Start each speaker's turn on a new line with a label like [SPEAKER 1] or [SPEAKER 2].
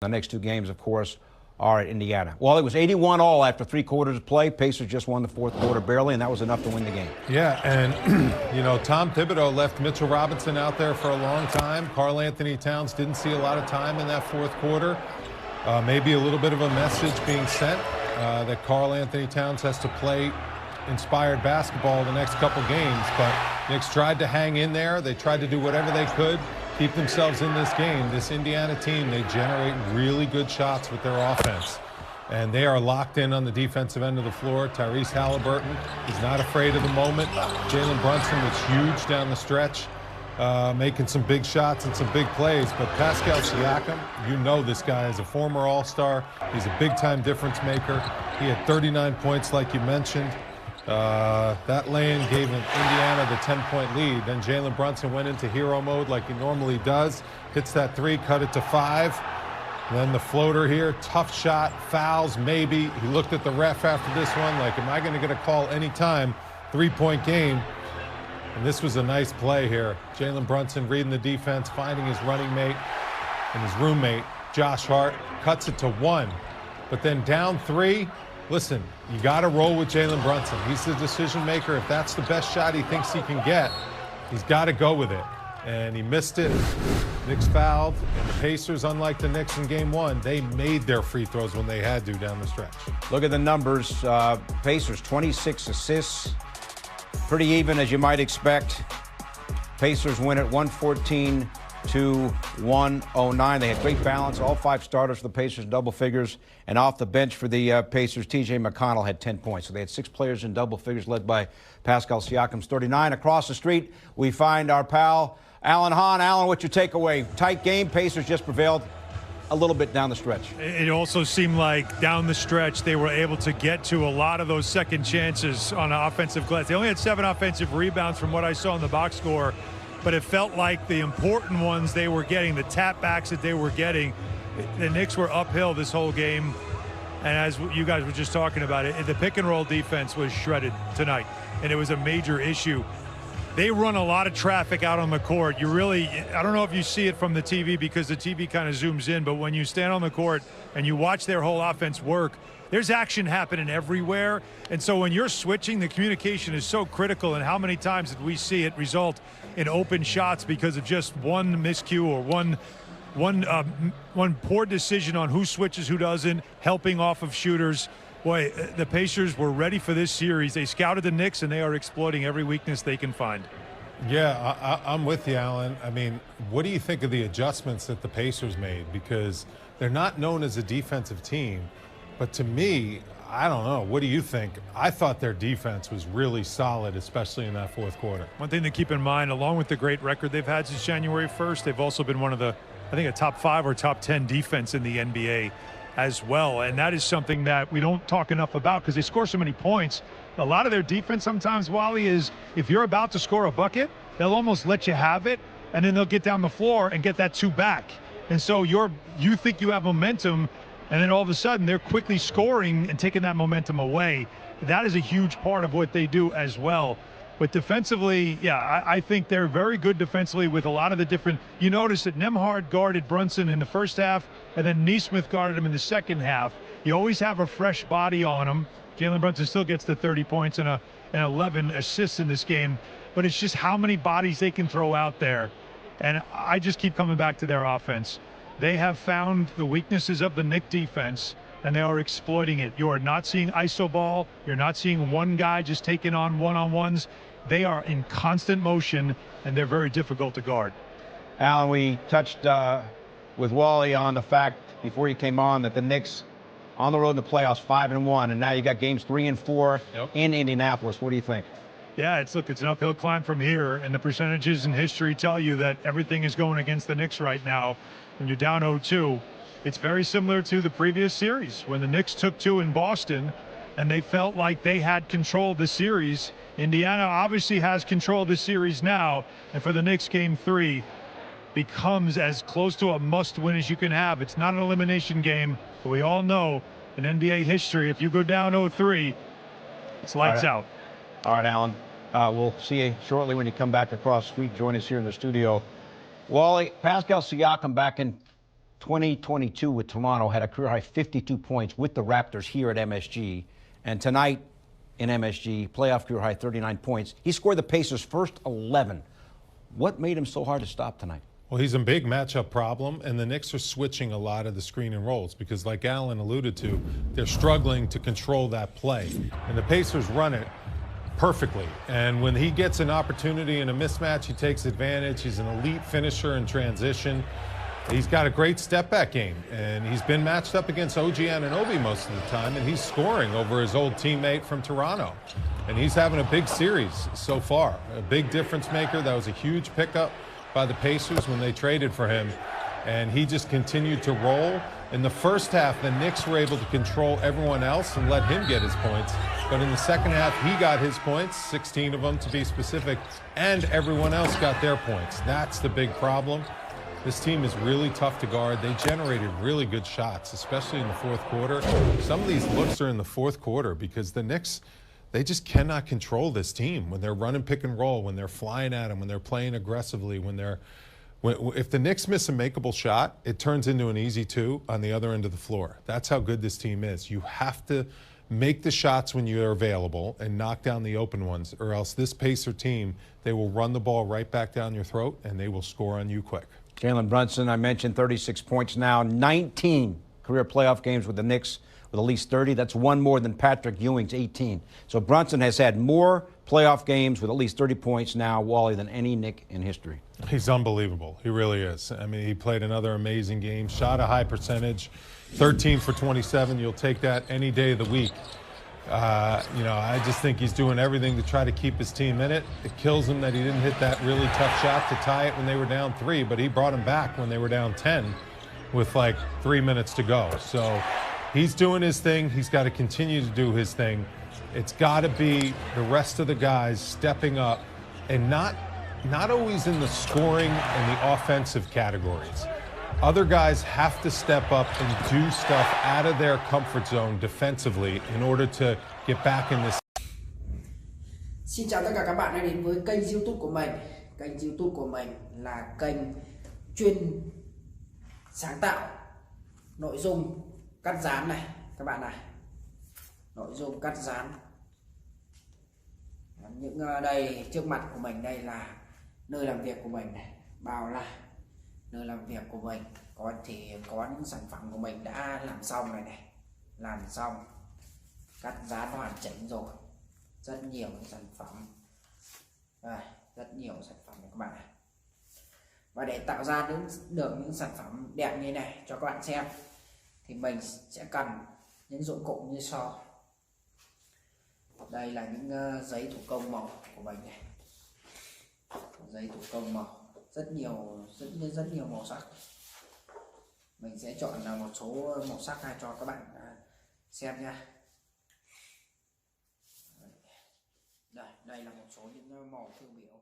[SPEAKER 1] The next two games, of course, are at Indiana. Well, it was 81-all after 3 quarters of play. Pacers just won the 4th quarter barely, and that was enough to win the game.
[SPEAKER 2] Yeah, and, you know, Tom Thibodeau left Mitchell Robinson out there for a long time. Karl Anthony Towns didn't see a lot of time in that 4th quarter. Maybe a little bit of a message being sent that Karl Anthony Towns has to play inspired basketball the next couple games. But Knicks tried to hang in there. They tried to do whatever they could, keep themselves in this game. This Indiana team, they generate really good shots with their offense. And they are locked in on the defensive end of the floor. Tyrese Halliburton is not afraid of the moment. Jalen Brunson was huge down the stretch, making some big shots and some big plays. But Pascal Siakam, you know this guy is a former All-Star. He's a big-time difference maker. He had 39 points, like you mentioned. That lane gave Indiana the 10-point lead. Then Jalen Brunson went into hero mode like he normally does. Hits that 3, cut it to 5. Then the floater here, tough shot, fouls maybe. He looked at the ref after this one like, am I going to get a call anytime? 3-point game. And this was a nice play here. Jalen Brunson reading the defense, finding his running mate and his roommate, Josh Hart, cuts it to 1. But then down 3, listen, you got to roll with Jalen Brunson. He's the decision maker. If that's the best shot he thinks he can get, he's got to go with it. And he missed it. Knicks fouled, and the Pacers, unlike the Knicks in Game 1, they made their free throws when they had to down the stretch.
[SPEAKER 1] Look at the numbers. Pacers, 26 assists. Pretty even, as you might expect. Pacers win at 114 to 109. They had great balance. All 5 starters for the Pacers, double figures. And off the bench for the Pacers, T.J. McConnell had 10 points. So they had 6 players in double figures, led by Pascal Siakam's 39. Across the street, we find our pal, Alan Hahn. Alan, what's your takeaway? Tight game. Pacers just prevailed a little bit down the stretch.
[SPEAKER 3] It also seemed like down the stretch they were able to get to a lot of those second chances on an offensive glass. They only had 7 offensive rebounds from what I saw in the box score, but it felt like the important ones they were getting, the tap backs that they were getting. The Knicks were uphill this whole game, and as you guys were just talking about it, the pick and roll defense was shredded tonight, and it was a major issue. They run a lot of traffic out on the court. You really, I don't know if you see it from the TV because the TV kind of zooms in, but when you stand on the court and you watch their whole offense work, there's action happening everywhere. And so when you're switching, the communication is so critical. And how many times did we see it result in open shots because of just one miscue or one poor decision on who switches, who doesn't, helping off of shooters? Boy, the Pacers were ready for this series. They scouted the Knicks, and they are exploiting every weakness they can find.
[SPEAKER 2] Yeah, I'm with you, Alan. I mean, what do you think of the adjustments that the Pacers made? Because they're not known as a defensive team. But to me, I don't know. What do you think? I thought their defense was really solid, especially in that 4th quarter.
[SPEAKER 3] One thing to keep in mind, along with the great record they've had since January 1st, they've also been one of the, I think, a top 5 or top 10 defense in the NBA as well. And that is something that we don't talk enough about because they score so many points. A lot of their defense sometimes, Wally, is if you're about to score a bucket, they'll almost let you have it, and then they'll get down the floor and get that 2 back. And so you think you have momentum, and then all of a sudden they're quickly scoring and taking that momentum away. That is a huge part of what they do as well. But defensively, yeah, I think they're very good defensively with a lot of the different. You notice that Nembhard guarded Brunson in the first half, and then Nesmith guarded him in the second half. You always have a fresh body on him. Jalen Brunson still gets the 30 points and 11 assists in this game, but it's just how many bodies they can throw out there. And I just keep coming back to their offense. They have found the weaknesses of the Knicks defense, and they are exploiting it. You are not seeing iso ball. You're not seeing one guy just taking on one-on-ones. They are in constant motion, and they're very difficult to guard.
[SPEAKER 1] Alan, we touched with Wally on the fact before you came on that the Knicks on the road in the playoffs 5-1, and now you got games 3 and 4 in Indianapolis. What do you think?
[SPEAKER 3] Yeah, it's an uphill climb from here, and the percentages in history tell you that everything is going against the Knicks right now. When you're down 0-2, it's very similar to the previous series when the Knicks took 2 in Boston, and they felt like they had control of the series. Indiana obviously has control of the series now, and for the Knicks, Game 3 becomes as close to a must-win as you can have. It's not an elimination game, but we all know in NBA history, if you go down 0-3, it's lights out.
[SPEAKER 1] All right, Alan. We'll see you shortly when you come back across the street. Join us here in the studio. Wally, Pascal Siakam back in 2022 with Toronto, had a career high 52 points with the Raptors here at MSG. And tonight in MSG, playoff career high 39 points. He scored the Pacers' first 11. What made him so hard to stop tonight?
[SPEAKER 2] Well, he's a big matchup problem, and the Knicks are switching a lot of the screen and rolls because, like Alan alluded to, they're struggling to control that play. And the Pacers run it perfectly. And when he gets an opportunity in a mismatch, he takes advantage. He's an elite finisher in transition. He's got a great step-back game, and he's been matched up against OG Anunoby most of the time, and he's scoring over his old teammate from Toronto. And he's having a big series so far, a big difference maker. That was a huge pickup by the Pacers when they traded for him, and he just continued to roll. In the first half, the Knicks were able to control everyone else and let him get his points. But in the second half, he got his points, 16 of them to be specific, and everyone else got their points. That's the big problem. This team is really tough to guard. They generated really good shots, especially in the fourth quarter. Some of these looks are in the fourth quarter because the Knicks, they just cannot control this team when they're running pick and roll, when they're flying at them, when they're playing aggressively, if the Knicks miss a makeable shot, it turns into an easy two on the other end of the floor. That's how good this team is. You have to make the shots when you're available and knock down the open ones, or else this Pacer team, they will run the ball right back down your throat and they will score on you quick.
[SPEAKER 1] Jalen Brunson, I mentioned 36 points now, 19 career playoff games with the Knicks with at least 30. That's one more than Patrick Ewing's 18. So Brunson has had more playoff games with at least 30 points now, Wally, than any Knick in history.
[SPEAKER 2] He's unbelievable. He really is. I mean, he played another amazing game, shot a high percentage, 13 for 27. You'll take that any day of the week. I just think he's doing everything to try to keep his team in it. It kills him that he didn't hit that really tough shot to tie it when they were down 3, but he brought him back when they were down 10 with like 3 minutes to go. So he's doing his thing. He's got to continue to do his thing. It's got to be the rest of the guys stepping up and not always in the scoring and the offensive categories. Other guys have to step up and do stuff out of their comfort zone defensively in order to get back in this.
[SPEAKER 4] Xin chào tất cả các bạn đã đến với kênh YouTube của mình. Kênh YouTube của mình là kênh chuyên sáng tạo nội dung cắt dán này các bạn này. Nội dung cắt dán. Những đây trước mặt của mình đây là nơi làm việc của mình này, bao là nơi làm việc của mình, có những sản phẩm của mình đã làm xong này, làm xong cắt dán hoàn chỉnh rồi, rất nhiều những sản phẩm đây, rất nhiều sản phẩm này các bạn này. Và để tạo ra được những sản phẩm đẹp như này cho các bạn xem thì mình sẽ cần những dụng cụ như sau. Đây là những giấy thủ công màu của mình này, giấy thủ công màu rất nhiều màu sắc. Mình sẽ chọn là một số màu sắcให้cho các bạn xem nha. Đây là một số những màu tiêu biểu.